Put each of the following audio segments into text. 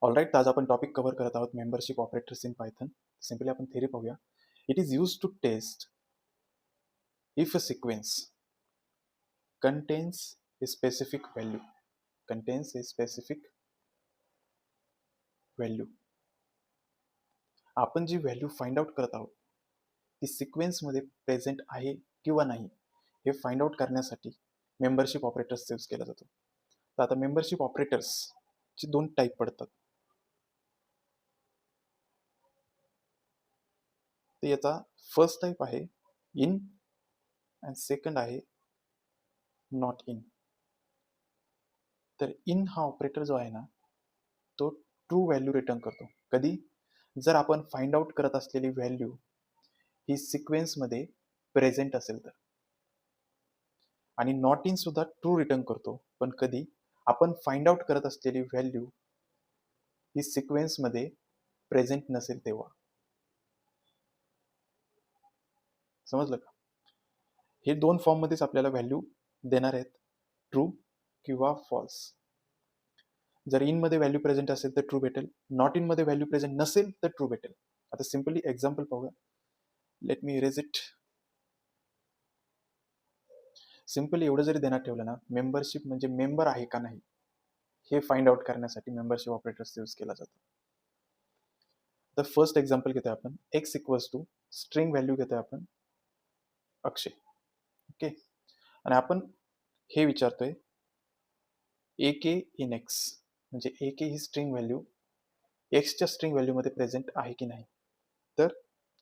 All right, आज आपण topic cover करत आहोत membership operators in Python. Simply आपण थेरी पाहूया. It is use to test if a sequence contains a specific value contains a specific value. आपण जी value find out करत आहोत ती सिक्वेन्समध्ये प्रेझेंट आहे किंवा नाही हे फाइंड आउट करण्यासाठी मेंबरशिप ऑपरेटर्स यूज केला जातो. तर आता मेंबरशिप ऑपरेटर्सची दोन टाईप पडतात. तर याचा फर्स्ट टाईप आहे इन आणि सेकंड आहे नॉट इन. तर इन हा ऑपरेटर जो आहे ना तो ट्रू व्हॅल्यू रिटर्न करतो. कधी? जर आपण फाइंड आउट करत असलेली व्हॅल्यू ही सिक्वेन्समध्ये प्रेझेंट असेल तर. आणि नॉट इन सुद्धा ट्रू रिटर्न करतो, पण कधी? आपण फाइंड आउट करत असलेली व्हॅल्यू ही सिक्वेन्समध्ये प्रेझेंट नसेल तेव्हा. समजलं का? हे दोन फॉर्ममध्येच आपल्याला व्हॅल्यू देणार आहेत, ट्रू किंवा फॉल्स. जर इन मध्ये व्हॅल्यू प्रेझेंट असेल तर ट्रू भेटेल, नॉट इन मध्ये व्हॅल्यू प्रेझेंट नसेल तर ट्रू भेटेल. आता सिम्पली एक्झाम्पल पाहूया. Let me erase it. Simply एवढं जरी देण्यात ठेवलं ना, मेंबरशिप म्हणजे मेंबर आहे का नाही हे फाइंड आउट करण्यासाठी मेंबरशिप ऑपरेटर्स यूज केला जातो. तर फर्स्ट एक्झाम्पल घेतोय आपण, X equals to string value घेतोय आपण अक्षय. ओके, आणि आपण हे विचारतोय ए के इन एक्स, म्हणजे ए के ही स्ट्रिंग व्हॅल्यू एक्सच्या स्ट्रिंग व्हॅल्यूमध्ये प्रेझेंट आहे की नाही. तर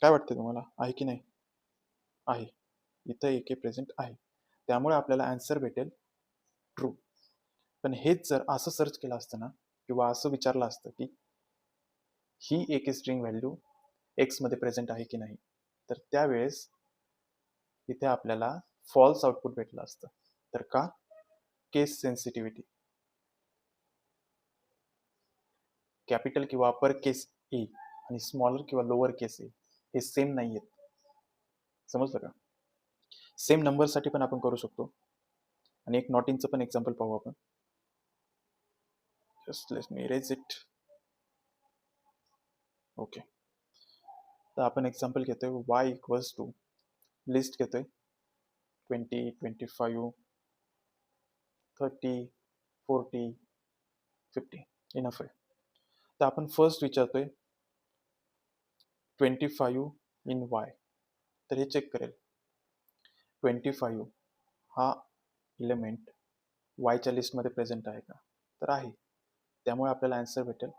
काय वाटतं तुम्हाला, आहे की नाही? आहे. इथं ए के प्रेझेंट आहे, त्यामुळे आपल्याला आन्सर भेटेल ट्रू. पण हेच जर असं सर्च केलं असतं ना, किंवा असं विचारलं असतं की ही ए के स्ट्रिंग व्हॅल्यू एक्समध्ये प्रेझेंट आहे की नाही, तर त्यावेळेस इथे आपल्याला फॉल्स आउटपुट भेटलं असतं. तर का? केस सेन्सिटिव्हिटी. कॅपिटल किंवा अपर केस ए आणि स्मॉलर किंवा लोअर केस ए हे सेम नाही आहेत. समजलं का? सेम नंबरसाठी पण आपण करू शकतो. आणि एक नॉट इनचं पण एक्झाम्पल पाहू आपण. Just let me erase it. Okay, तर आपण एक्झाम्पल घेतोय y इक्वल्स टू लिस्ट घेतोय 20, 25, 30, 40, 50 इनफ आहे. तर आपण फर्स्ट विचारतोय 25 इन y. तर हे चेक करेल 25 हा इलेमेंट वायच्या लिस्टमध्ये प्रेझेंट आहे का, तर आहे, त्यामुळे आपल्याला आन्सर भेटेल